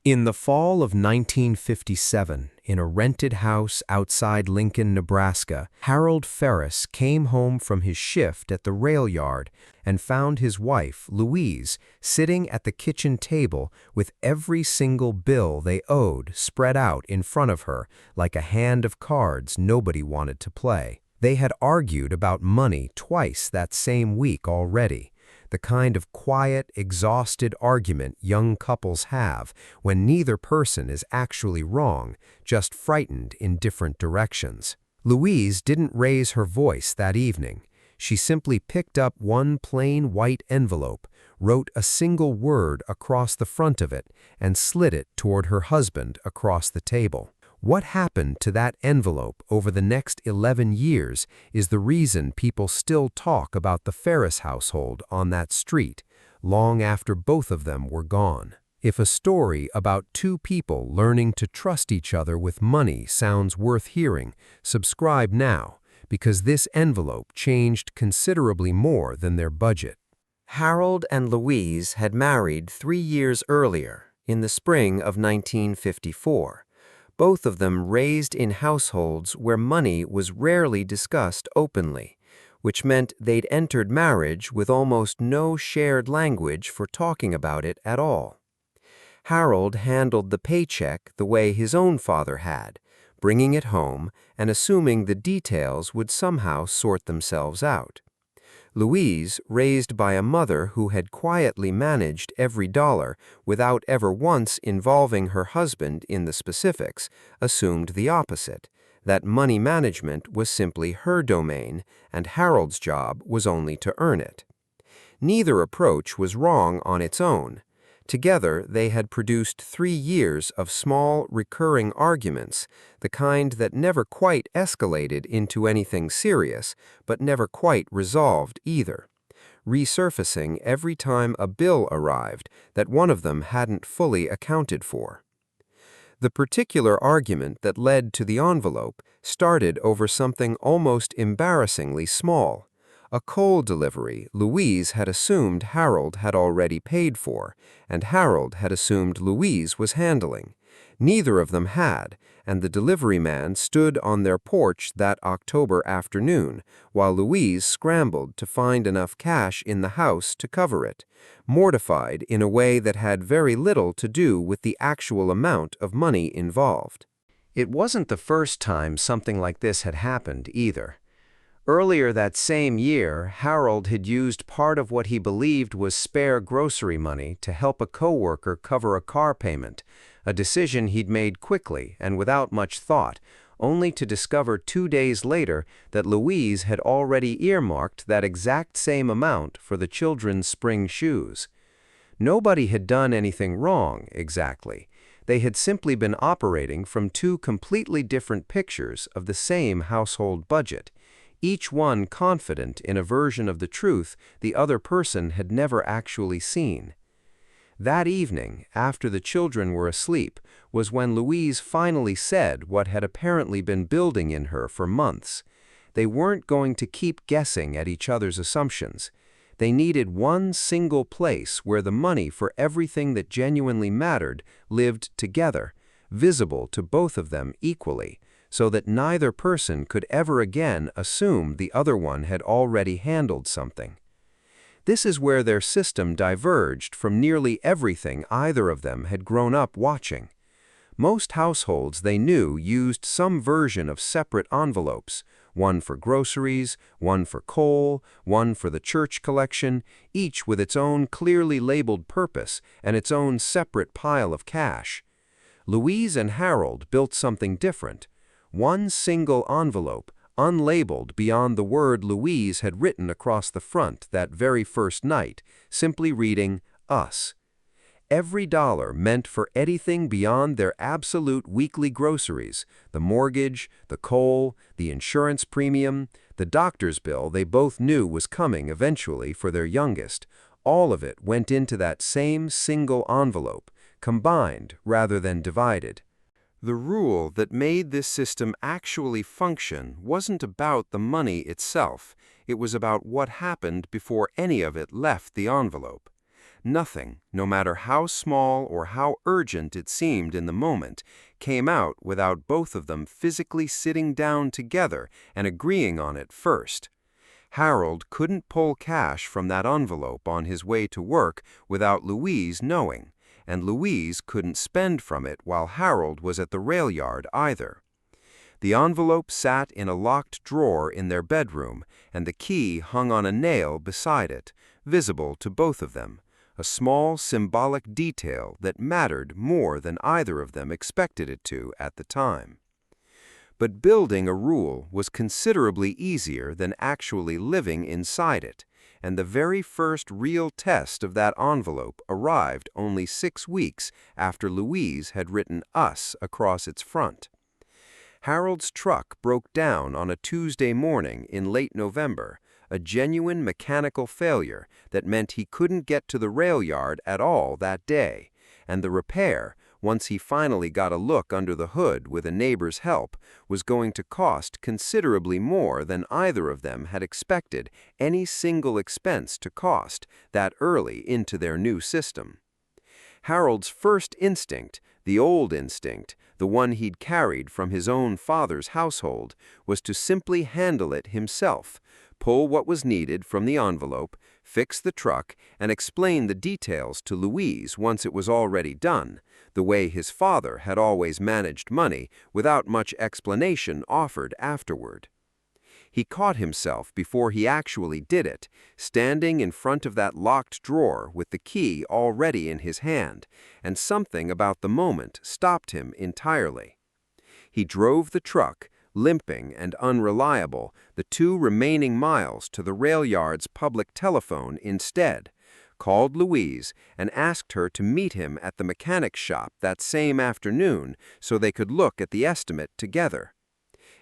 In the fall of 1957, in a rented house outside Lincoln, Nebraska, Harold Ferris came home from his shift at the rail yard and found his wife, Louise, sitting at the kitchen table with every single bill they owed spread out in front of her like a hand of cards nobody wanted to play. They had argued about money twice that same week already. The kind of quiet, exhausted argument young couples have when neither person is actually wrong, just frightened in different directions. Louise didn't raise her voice that evening. She simply picked up one plain white envelope, wrote a single word across the front of it, and slid it toward her husband across the table. What happened to that envelope over the next 11 years is the reason people still talk about the Ferris household on that street, long after both of them were gone. If a story about two people learning to trust each other with money sounds worth hearing, subscribe now, because this envelope changed considerably more than their budget. Harold and Louise had married 3 years earlier, in the spring of 1954. Both of them raised in households where money was rarely discussed openly, which meant they'd entered marriage with almost no shared language for talking about it at all. Harold handled the paycheck the way his own father had, bringing it home and assuming the details would somehow sort themselves out. Louise, raised by a mother who had quietly managed every dollar without ever once involving her husband in the specifics, assumed the opposite, that money management was simply her domain and Harold's job was only to earn it. Neither approach was wrong on its own. Together, they had produced 3 years of small, recurring arguments, the kind that never quite escalated into anything serious, but never quite resolved either, resurfacing every time a bill arrived that one of them hadn't fully accounted for. The particular argument that led to the envelope started over something almost embarrassingly small. A coal delivery Louise had assumed Harold had already paid for, and Harold had assumed Louise was handling. Neither of them had, and the delivery man stood on their porch that October afternoon, while Louise scrambled to find enough cash in the house to cover it, mortified in a way that had very little to do with the actual amount of money involved. It wasn't the first time something like this had happened either. Earlier that same year, Harold had used part of what he believed was spare grocery money to help a coworker cover a car payment, a decision he'd made quickly and without much thought, only to discover 2 days later that Louise had already earmarked that exact same amount for the children's spring shoes. Nobody had done anything wrong, exactly. They had simply been operating from 2 completely different pictures of the same household budget, each one confident in a version of the truth the other person had never actually seen. That evening, after the children were asleep, was when Louise finally said what had apparently been building in her for months. They weren't going to keep guessing at each other's assumptions. They needed one single place where the money for everything that genuinely mattered lived together, visible to both of them equally, so that neither person could ever again assume the other one had already handled something. This is where their system diverged from nearly everything either of them had grown up watching. Most households they knew used some version of separate envelopes, one for groceries, one for coal, one for the church collection, each with its own clearly labeled purpose and its own separate pile of cash. Louise and Harold built something different. One single envelope, unlabeled beyond the word Louise had written across the front that very first night, simply reading, "Us." Every dollar meant for anything beyond their absolute weekly groceries, the mortgage, the coal, the insurance premium, the doctor's bill they both knew was coming eventually for their youngest. All of it went into that same single envelope, combined rather than divided. The rule that made this system actually function wasn't about the money itself, it was about what happened before any of it left the envelope. Nothing, no matter how small or how urgent it seemed in the moment, came out without both of them physically sitting down together and agreeing on it first. Harold couldn't pull cash from that envelope on his way to work without Louise knowing, and Louise couldn't spend from it while Harold was at the rail yard either. The envelope sat in a locked drawer in their bedroom, and the key hung on a nail beside it, visible to both of them, a small symbolic detail that mattered more than either of them expected it to at the time. But building a rule was considerably easier than actually living inside it, and the very first real test of that envelope arrived only 6 weeks after Louise had written "us" across its front. Harold's truck broke down on a Tuesday morning in late November, a genuine mechanical failure that meant he couldn't get to the rail yard at all that day, and the repair, once he finally got a look under the hood with a neighbor's help, was going to cost considerably more than either of them had expected any single expense to cost that early into their new system. Harold's first instinct, the old instinct, the one he'd carried from his own father's household, was to simply handle it himself, pull what was needed from the envelope, fix the truck, and explain the details to Louise once it was already done, the way his father had always managed money without much explanation offered afterward. He caught himself before he actually did it, standing in front of that locked drawer with the key already in his hand, and something about the moment stopped him entirely. He drove the truck, limping and unreliable, the 2 remaining miles to the rail yard's public telephone instead, called Louise, and asked her to meet him at the mechanic's shop that same afternoon so they could look at the estimate together.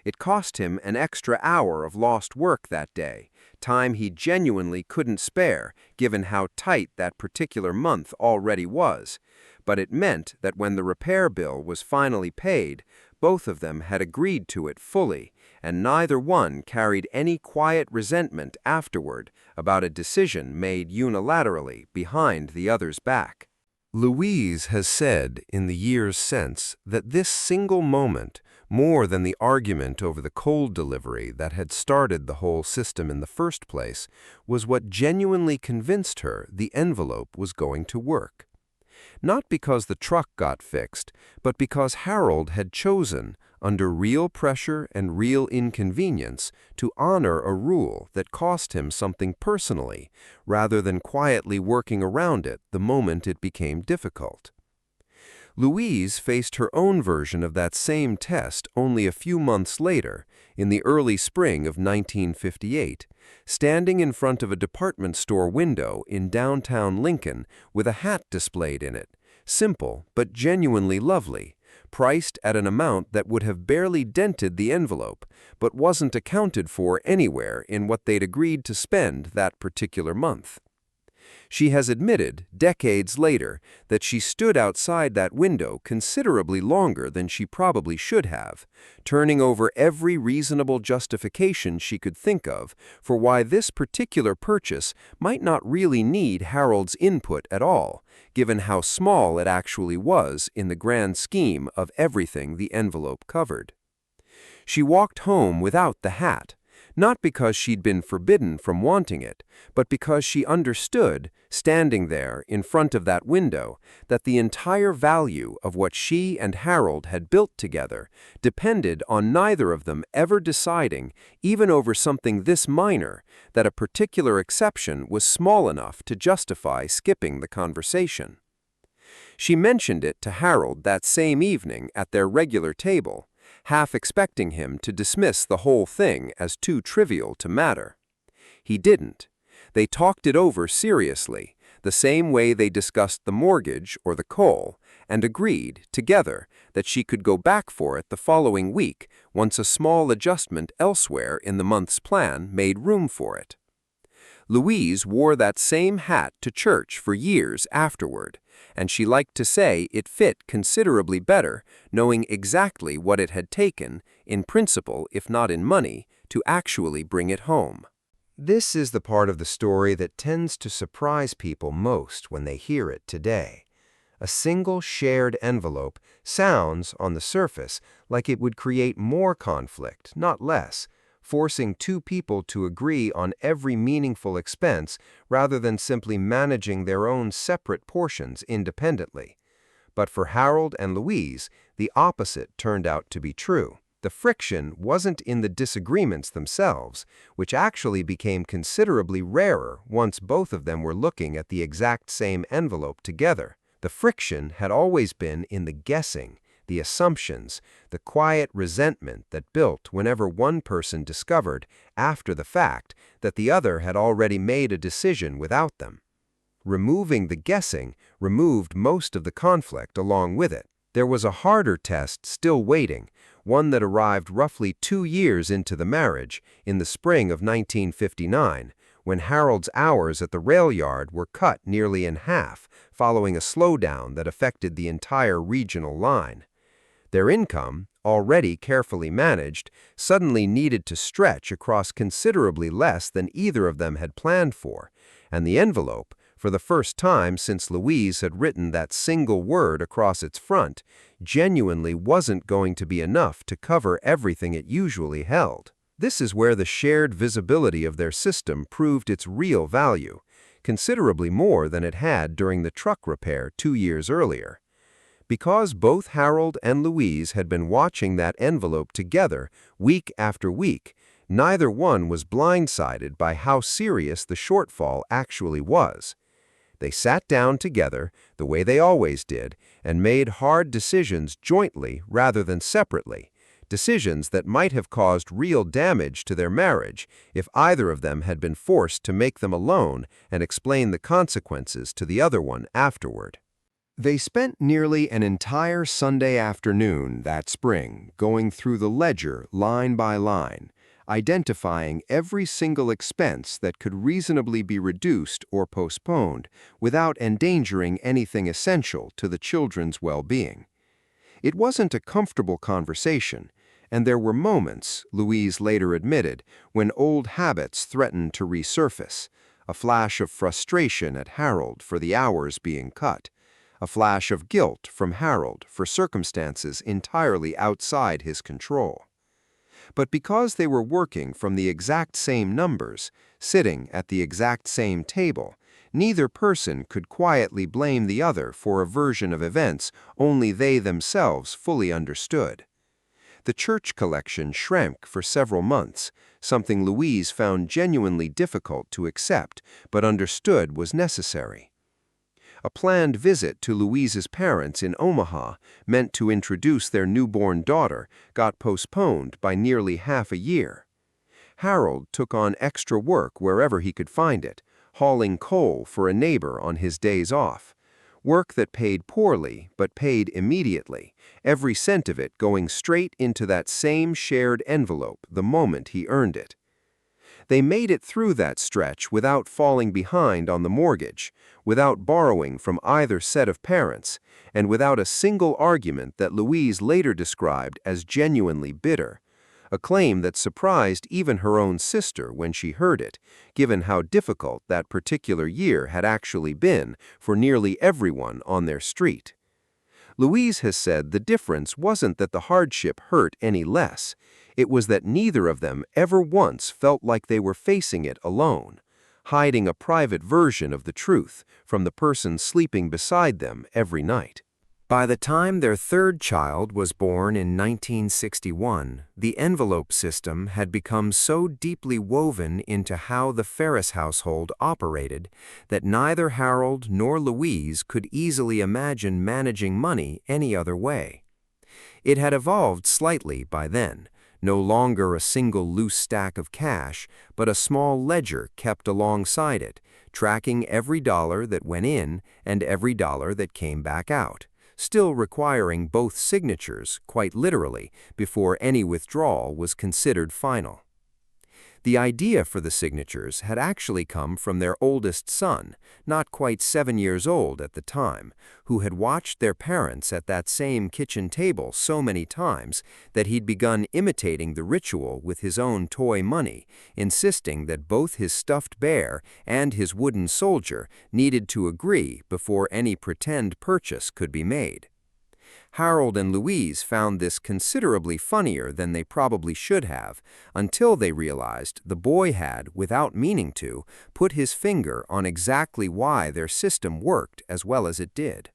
It cost him an extra hour of lost work that day, time he genuinely couldn't spare, given how tight that particular month already was, but it meant that when the repair bill was finally paid, both of them had agreed to it fully, and neither one carried any quiet resentment afterward about a decision made unilaterally behind the other's back. Louise has said in the years since that this single moment, more than the argument over the coal delivery that had started the whole system in the first place, was what genuinely convinced her the envelope was going to work. Not because the truck got fixed, but because Harold had chosen, under real pressure and real inconvenience, to honor a rule that cost him something personally, rather than quietly working around it the moment it became difficult. Louise faced her own version of that same test only a few months later, in the early spring of 1958, standing in front of a department store window in downtown Lincoln with a hat displayed in it, simple but genuinely lovely, priced at an amount that would have barely dented the envelope, but wasn't accounted for anywhere in what they'd agreed to spend that particular month. She has admitted, decades later, that she stood outside that window considerably longer than she probably should have, turning over every reasonable justification she could think of for why this particular purchase might not really need Harold's input at all, given how small it actually was in the grand scheme of everything the envelope covered. She walked home without the hat, not because she'd been forbidden from wanting it, but because she understood, standing there in front of that window, that the entire value of what she and Harold had built together depended on neither of them ever deciding, even over something this minor, that a particular exception was small enough to justify skipping the conversation. She mentioned it to Harold that same evening at their regular table, half expecting him to dismiss the whole thing as too trivial to matter. He didn't. They talked it over seriously, the same way they discussed the mortgage or the coal, and agreed, together, that she could go back for it the following week once a small adjustment elsewhere in the month's plan made room for it. Louise wore that same hat to church for years afterward, and she liked to say it fit considerably better, knowing exactly what it had taken, in principle if not in money, to actually bring it home. This is the part of the story that tends to surprise people most when they hear it today. A single shared envelope sounds, on the surface, like it would create more conflict, not less, forcing two people to agree on every meaningful expense rather than simply managing their own separate portions independently. But for Harold and Louise, the opposite turned out to be true. The friction wasn't in the disagreements themselves, which actually became considerably rarer once both of them were looking at the exact same envelope together. The friction had always been in the guessing, the assumptions, the quiet resentment that built whenever one person discovered, after the fact, that the other had already made a decision without them. Removing the guessing removed most of the conflict along with it. There was a harder test still waiting, one that arrived roughly 2 years into the marriage, in the spring of 1959, when Harold's hours at the rail yard were cut nearly in half, following a slowdown that affected the entire regional line. Their income, already carefully managed, suddenly needed to stretch across considerably less than either of them had planned for, and the envelope, for the first time since Louise had written that single word across its front, genuinely wasn't going to be enough to cover everything it usually held. This is where the shared visibility of their system proved its real value, considerably more than it had during the truck repair 2 years earlier. Because both Harold and Louise had been watching that envelope together week after week, neither one was blindsided by how serious the shortfall actually was. They sat down together, the way they always did, and made hard decisions jointly rather than separately, decisions that might have caused real damage to their marriage if either of them had been forced to make them alone and explain the consequences to the other one afterward. They spent nearly an entire Sunday afternoon that spring going through the ledger line by line, identifying every single expense that could reasonably be reduced or postponed without endangering anything essential to the children's well-being. It wasn't a comfortable conversation, and there were moments, Louise later admitted, when old habits threatened to resurface, a flash of frustration at Harold for the hours being cut, a flash of guilt from Harold for circumstances entirely outside his control. But because they were working from the exact same numbers, sitting at the exact same table, neither person could quietly blame the other for a version of events only they themselves fully understood. The church collection shrank for several months, something Louise found genuinely difficult to accept but understood was necessary. A planned visit to Louise's parents in Omaha, meant to introduce their newborn daughter, got postponed by nearly half a year. Harold took on extra work wherever he could find it, hauling coal for a neighbor on his days off. Work that paid poorly, but paid immediately, every cent of it going straight into that same shared envelope the moment he earned it. They made it through that stretch without falling behind on the mortgage, without borrowing from either set of parents, and without a single argument that Louise later described as genuinely bitter, a claim that surprised even her own sister when she heard it, given how difficult that particular year had actually been for nearly everyone on their street. Louise has said the difference wasn't that the hardship hurt any less. It was that neither of them ever once felt like they were facing it alone, hiding a private version of the truth from the person sleeping beside them every night. By the time their third child was born in 1961, the envelope system had become so deeply woven into how the Ferris household operated that neither Harold nor Louise could easily imagine managing money any other way. It had evolved slightly by then, no longer a single loose stack of cash, but a small ledger kept alongside it, tracking every dollar that went in and every dollar that came back out, still requiring both signatures, quite literally, before any withdrawal was considered final. The idea for the signatures had actually come from their oldest son, not quite 7 years old at the time, who had watched their parents at that same kitchen table so many times that he'd begun imitating the ritual with his own toy money, insisting that both his stuffed bear and his wooden soldier needed to agree before any pretend purchase could be made. Harold and Louise found this considerably funnier than they probably should have, until they realized the boy had, without meaning to, put his finger on exactly why their system worked as well as it did.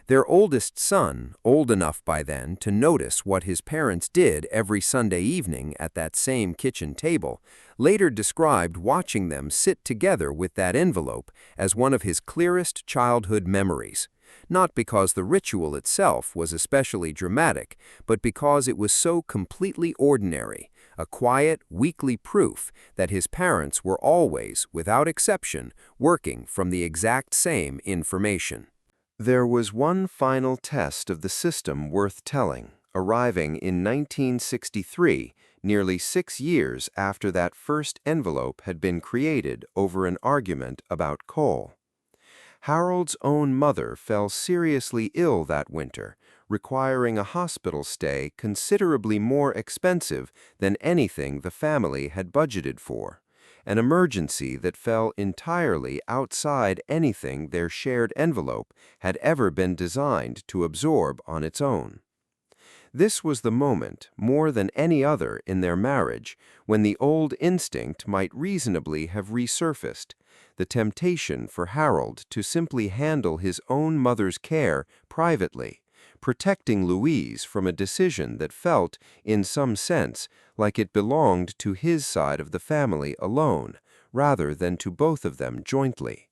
Their oldest son, old enough by then to notice what his parents did every Sunday evening at that same kitchen table, later described watching them sit together with that envelope as one of his clearest childhood memories. Not because the ritual itself was especially dramatic, but because it was so completely ordinary, a quiet, weekly proof that his parents were always, without exception, working from the exact same information. There was one final test of the system worth telling, arriving in 1963, nearly 6 years after that first envelope had been created over an argument about coal. Harold's own mother fell seriously ill that winter, requiring a hospital stay considerably more expensive than anything the family had budgeted for, an emergency that fell entirely outside anything their shared envelope had ever been designed to absorb on its own. This was the moment, more than any other in their marriage, when the old instinct might reasonably have resurfaced, the temptation for Harold to simply handle his own mother's care privately, protecting Louise from a decision that felt, in some sense, like it belonged to his side of the family alone, rather than to both of them jointly.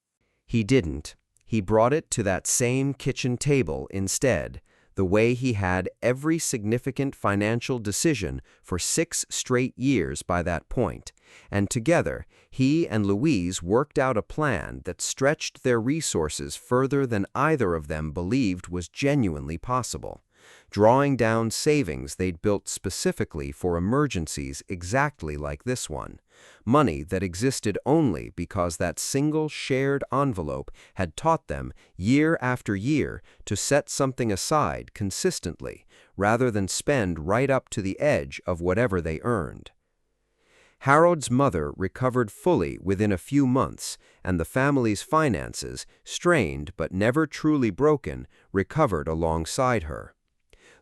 He didn't. He brought it to that same kitchen table instead, the way he had every significant financial decision for 6 straight years by that point, and together he and Louise worked out a plan that stretched their resources further than either of them believed was genuinely possible, drawing down savings they'd built specifically for emergencies exactly like this one, money that existed only because that single shared envelope had taught them year after year to set something aside consistently rather than spend right up to the edge of whatever they earned. Harold's mother recovered fully within a few months, and the family's finances, strained but never truly broken, recovered alongside her.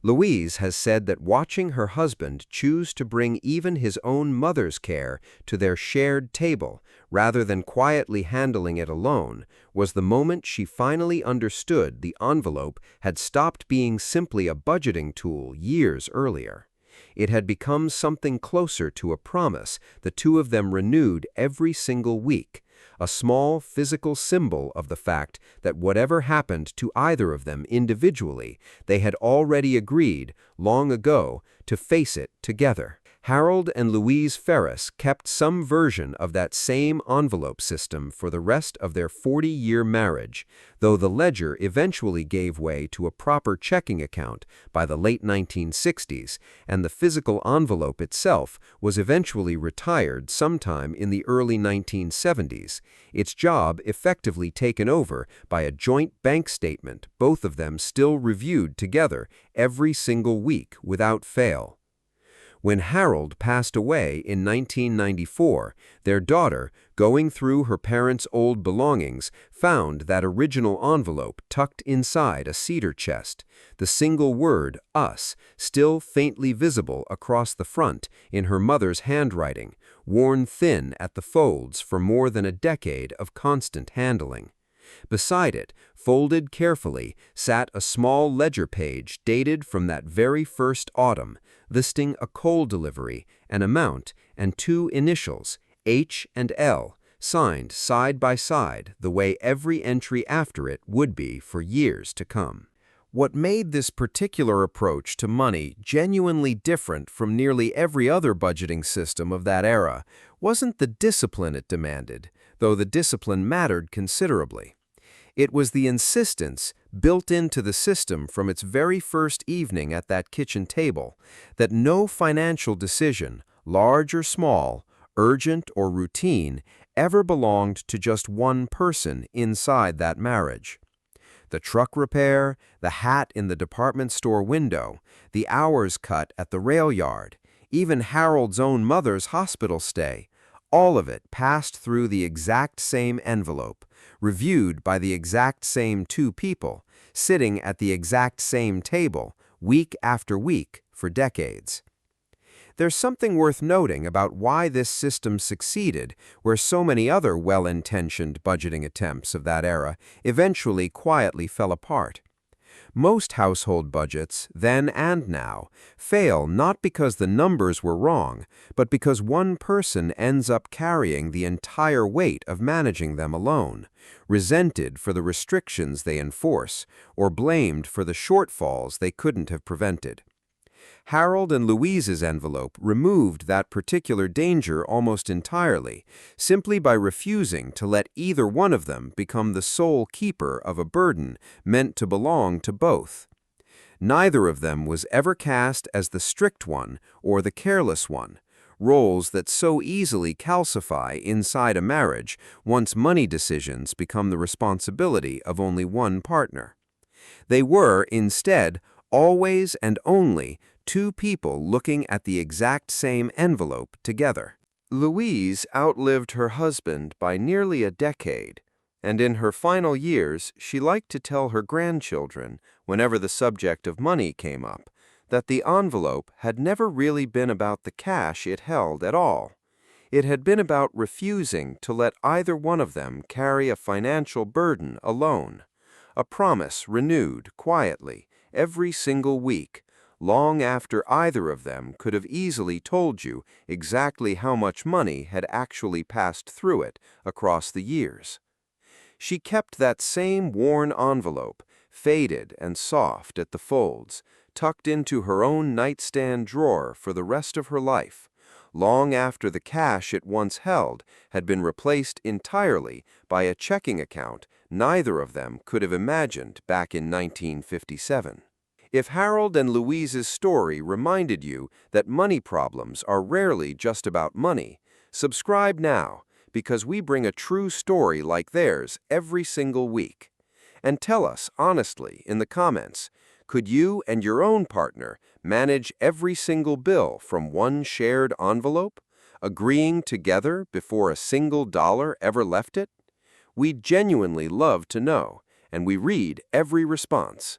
Louise has said that watching her husband choose to bring even his own mother's care to their shared table, rather than quietly handling it alone, was the moment she finally understood the envelope had stopped being simply a budgeting tool years earlier. It had become something closer to a promise the two of them renewed every single week, a small physical symbol of the fact that whatever happened to either of them individually, they had already agreed, long ago, to face it together. Harold and Louise Ferris kept some version of that same envelope system for the rest of their 40-year marriage, though the ledger eventually gave way to a proper checking account by the late 1960s, and the physical envelope itself was eventually retired sometime in the early 1970s, its job effectively taken over by a joint bank statement both of them still reviewed together every single week without fail. When Harold passed away in 1994, their daughter, going through her parents' old belongings, found that original envelope tucked inside a cedar chest, the single word, "us," still faintly visible across the front in her mother's handwriting, worn thin at the folds for more than a decade of constant handling. Beside it, folded carefully, sat a small ledger page dated from that very first autumn, listing a coal delivery, an amount, and 2 initials, H and L, signed side by side the way every entry after it would be for years to come. What made this particular approach to money genuinely different from nearly every other budgeting system of that era wasn't the discipline it demanded, though the discipline mattered considerably. It was the insistence, built into the system from its very first evening at that kitchen table, that no financial decision, large or small, urgent or routine, ever belonged to just one person inside that marriage. The truck repair, the hat in the department store window, the hours cut at the rail yard, even Harold's own mother's hospital stay, all of it passed through the exact same envelope, reviewed by the exact same two people, sitting at the exact same table, week after week, for decades. There's something worth noting about why this system succeeded where so many other well-intentioned budgeting attempts of that era eventually quietly fell apart. Most household budgets, then and now, fail not because the numbers were wrong, but because one person ends up carrying the entire weight of managing them alone, resented for the restrictions they enforce, or blamed for the shortfalls they couldn't have prevented. Harold and Louise's envelope removed that particular danger almost entirely, simply by refusing to let either one of them become the sole keeper of a burden meant to belong to both. Neither of them was ever cast as the strict one or the careless one, roles that so easily calcify inside a marriage once money decisions become the responsibility of only one partner. They were, instead, always and only two people looking at the exact same envelope together. Louise outlived her husband by nearly a decade, and in her final years she liked to tell her grandchildren, whenever the subject of money came up, that the envelope had never really been about the cash it held at all. It had been about refusing to let either one of them carry a financial burden alone, a promise renewed quietly every single week, long after either of them could have easily told you exactly how much money had actually passed through it across the years. She kept that same worn envelope, faded and soft at the folds, tucked into her own nightstand drawer for the rest of her life, long after the cash it once held had been replaced entirely by a checking account neither of them could have imagined back in 1957. If Harold and Louise's story reminded you that money problems are rarely just about money, subscribe now, because we bring a true story like theirs every single week. And tell us honestly in the comments, could you and your own partner manage every single bill from one shared envelope, agreeing together before a single dollar ever left it? We'd genuinely love to know, and we read every response.